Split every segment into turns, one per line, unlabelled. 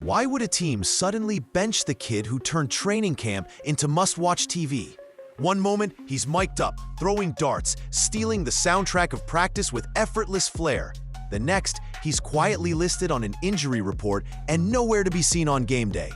Why would a team suddenly bench the kid who turned training camp into must-watch TV? One moment, he's mic'd up, throwing darts, stealing the soundtrack of practice with effortless flair. The next, he's quietly listed on an injury report and nowhere to be seen on game day.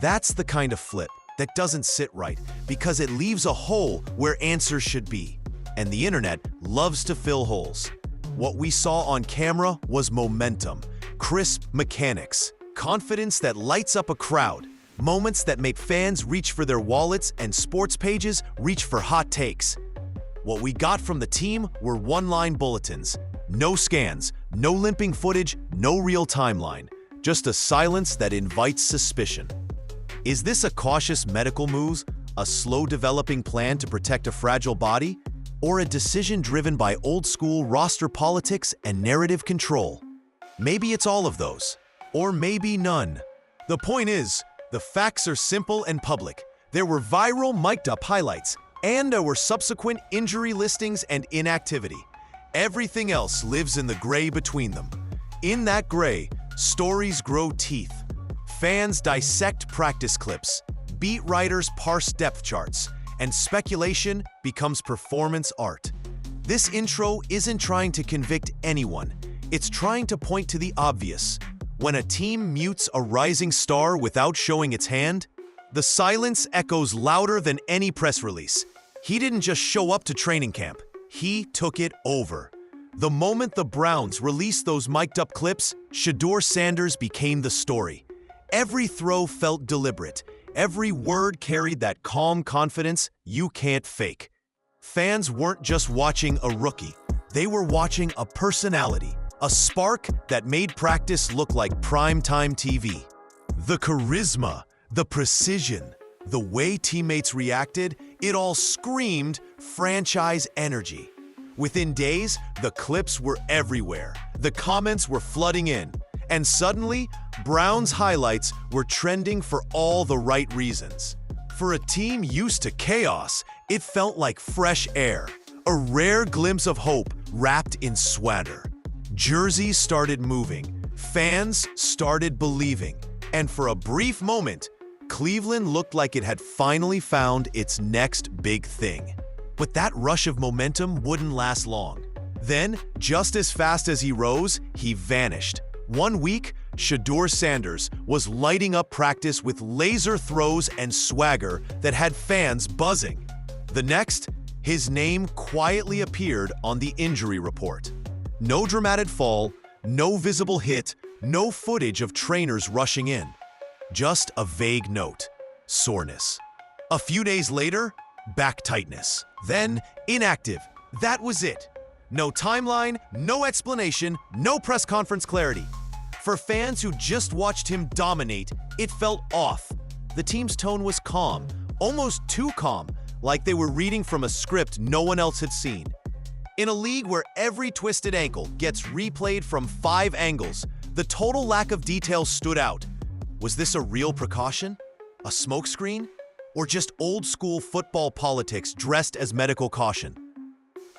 That's the kind of flip that doesn't sit right because it leaves a hole where answers should be. And the internet loves to fill holes. What we saw on camera was momentum, crisp mechanics, confidence that lights up a crowd, moments that make fans reach for their wallets and sports pages reach for hot takes. What we got from the team were one-line bulletins. No scans, no limping footage, no real timeline. Just a silence that invites suspicion. Is this a cautious medical move, a slow-developing plan to protect a fragile body, or a decision driven by old-school roster politics and narrative control? Maybe it's all of those, or maybe none. The point is, the facts are simple and public. There were viral mic'd-up highlights, and there were subsequent injury listings and inactivity. Everything else lives in the gray between them. In that gray, stories grow teeth. Fans dissect practice clips, beat writers parse depth charts, and speculation becomes performance art. This intro isn't trying to convict anyone. It's trying to point to the obvious. When a team mutes a rising star without showing its hand, the silence echoes louder than any press release. He didn't just show up to training camp. He took it over. The moment the Browns released those mic'd-up clips, Shedeur Sanders became the story. Every throw felt deliberate. Every word carried that calm confidence you can't fake. Fans weren't just watching a rookie. They were watching a personality, a spark that made practice look like primetime TV. The charisma, the precision, the way teammates reacted, it all screamed franchise energy. Within days, the clips were everywhere. The comments were flooding in. And suddenly, Browns highlights were trending for all the right reasons. For a team used to chaos, it felt like fresh air, a rare glimpse of hope wrapped in swagger. Jerseys started moving, fans started believing, and for a brief moment, Cleveland looked like it had finally found its next big thing. But that rush of momentum wouldn't last long. Then, just as fast as he rose, he vanished. One week, Shedeur Sanders was lighting up practice with laser throws and swagger that had fans buzzing. The next, his name quietly appeared on the injury report. No dramatic fall, no visible hit, no footage of trainers rushing in. Just a vague note: soreness. A few days later, back tightness. Then, inactive. That was it. No timeline, no explanation, no press conference clarity. For fans who just watched him dominate, it felt off. The team's tone was calm, almost too calm, like they were reading from a script no one else had seen. In a league where every twisted ankle gets replayed from 5 angles, the total lack of detail stood out. Was this a real precaution? A smokescreen? Or just old-school football politics dressed as medical caution?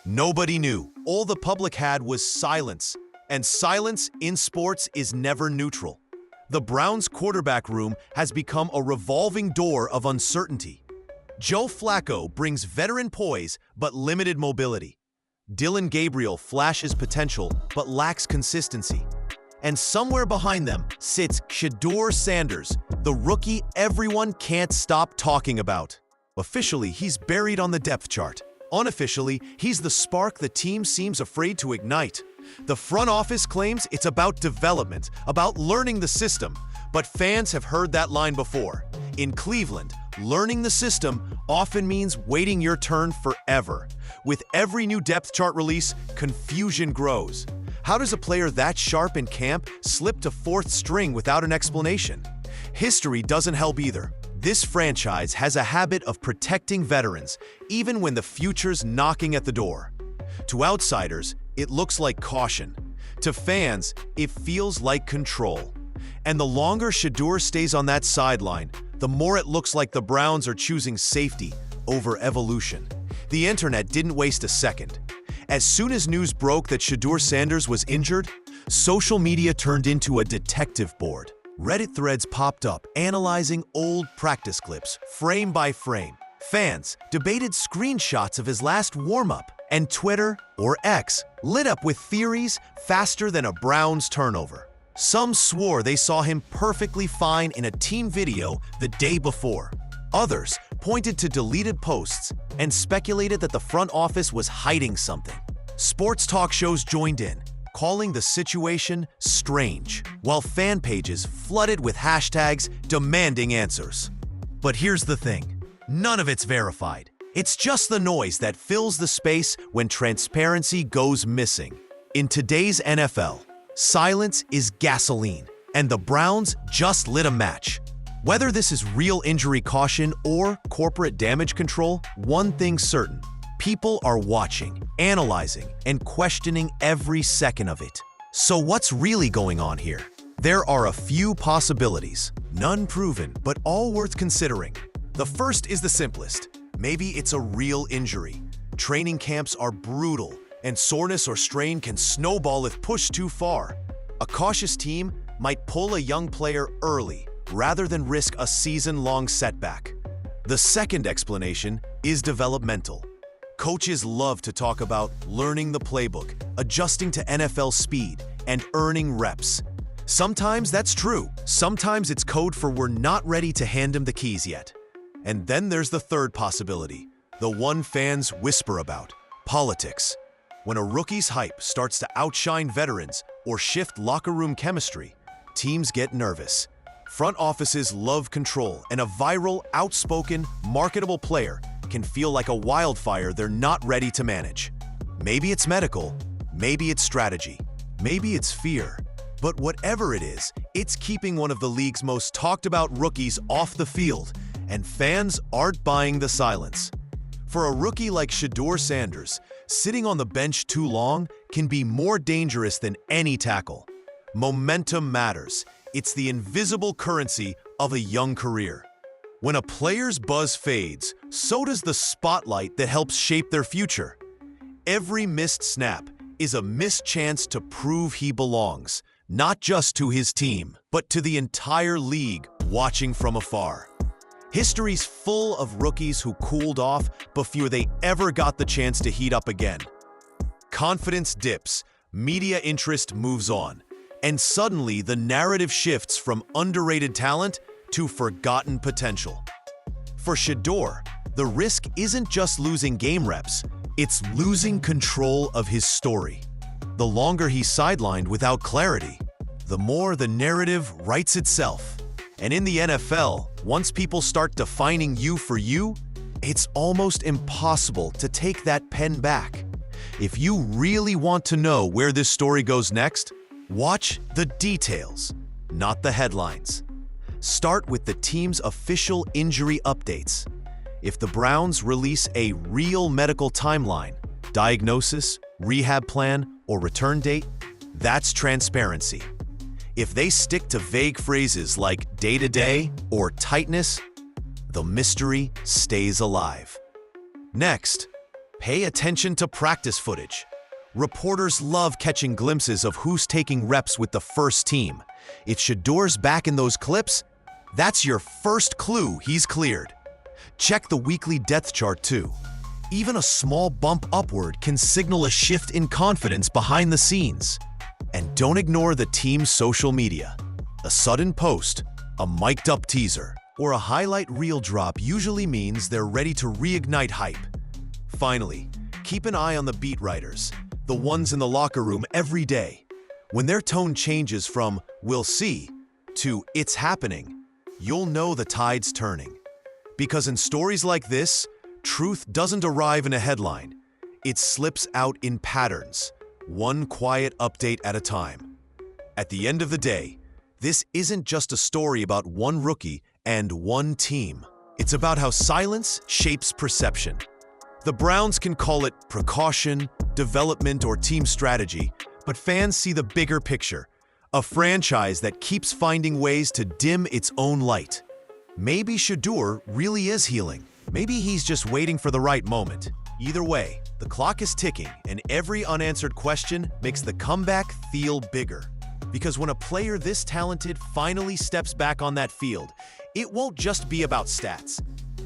Nobody knew. All the public had was silence. And silence in sports is never neutral. The Browns' quarterback room has become a revolving door of uncertainty. Joe Flacco brings veteran poise but limited mobility. Dillon Gabriel flashes potential but lacks consistency. And somewhere behind them sits Shedeur Sanders, the rookie everyone can't stop talking about. Officially, he's buried on the depth chart. Unofficially, he's the spark the team seems afraid to ignite. The front office claims it's about development, about learning the system, but fans have heard that line before. In Cleveland, learning the system often means waiting your turn forever. With every new depth chart release, confusion grows. How does a player that sharp in camp slip to 4th string without an explanation? History doesn't help either. This franchise has a habit of protecting veterans, even when the future's knocking at the door. To outsiders, it looks like caution. To fans, it feels like control. And the longer Shedeur stays on that sideline, the more it looks like the Browns are choosing safety over evolution. The internet didn't waste a second. As soon as news broke that Shedeur Sanders was injured, social media turned into a detective board. Reddit threads popped up analyzing old practice clips, frame by frame. Fans debated screenshots of his last warm-up, and Twitter, or X, lit up with theories faster than a Browns turnover. Some swore they saw him perfectly fine in a team video the day before. Others pointed to deleted posts and speculated that the front office was hiding something. Sports talk shows joined in, calling the situation strange, while fan pages flooded with hashtags demanding answers. But here's the thing, none of it's verified. It's just the noise that fills the space when transparency goes missing. In today's NFL, silence is gasoline, and the Browns just lit a match. Whether this is real injury caution or corporate damage control, one thing's certain. People are watching, analyzing, and questioning every second of it. So what's really going on here? There are a few possibilities, none proven, but all worth considering. The first is the simplest. Maybe it's a real injury. Training camps are brutal, and soreness or strain can snowball if pushed too far. A cautious team might pull a young player early, rather than risk a season-long setback. The second explanation is developmental. Coaches love to talk about learning the playbook, adjusting to NFL speed, and earning reps. Sometimes that's true. Sometimes it's code for we're not ready to hand him the keys yet. And then there's the third possibility, the one fans whisper about, politics. When a rookie's hype starts to outshine veterans or shift locker room chemistry, teams get nervous. Front offices love control, and a viral, outspoken, marketable player can feel like a wildfire they're not ready to manage. Maybe it's medical, maybe it's strategy, maybe it's fear. But whatever it is, it's keeping one of the league's most talked about rookies off the field, and fans aren't buying the silence. For a rookie like Shedeur Sanders, sitting on the bench too long can be more dangerous than any tackle. Momentum matters. It's the invisible currency of a young career. When a player's buzz fades, so does the spotlight that helps shape their future. Every missed snap is a missed chance to prove he belongs, not just to his team, but to the entire league watching from afar. History's full of rookies who cooled off before they ever got the chance to heat up again. Confidence dips, media interest moves on, and suddenly the narrative shifts from underrated talent to forgotten potential. For Shedeur, the risk isn't just losing game reps, it's losing control of his story. The longer he's sidelined without clarity, the more the narrative writes itself. And in the NFL, once people start defining you for you, it's almost impossible to take that pen back. If you really want to know where this story goes next, watch the details, not the headlines. Start with the team's official injury updates. If the Browns release a real medical timeline, diagnosis, rehab plan, or return date, that's transparency. If they stick to vague phrases like day-to-day or tightness, the mystery stays alive. Next, pay attention to practice footage. Reporters love catching glimpses of who's taking reps with the first team. If Shedeur's back in those clips, that's your first clue he's cleared. Check the weekly depth chart too. Even a small bump upward can signal a shift in confidence behind the scenes. And don't ignore the team's social media. A sudden post, a mic'd up teaser, or a highlight reel drop usually means they're ready to reignite hype. Finally, keep an eye on the beat writers, the ones in the locker room every day. When their tone changes from "we'll see" to "it's happening," you'll know the tide's turning. Because in stories like this, truth doesn't arrive in a headline. It slips out in patterns, one quiet update at a time. At the end of the day, this isn't just a story about one rookie and one team. It's about how silence shapes perception. The Browns can call it precaution, development, or team strategy, but fans see the bigger picture, a franchise that keeps finding ways to dim its own light. Maybe Shedeur really is healing. Maybe he's just waiting for the right moment. Either way, the clock is ticking, and every unanswered question makes the comeback feel bigger. Because when a player this talented finally steps back on that field, it won't just be about stats.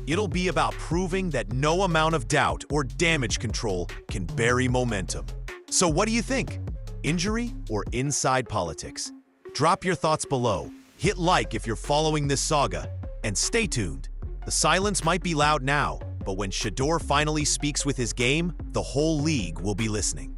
It'll be about proving that no amount of doubt or damage control can bury momentum. So what do you think? Injury or inside politics? Drop your thoughts below, hit like if you're following this saga, and stay tuned. The silence might be loud now, but when Shedeur finally speaks with his game, the whole league will be listening.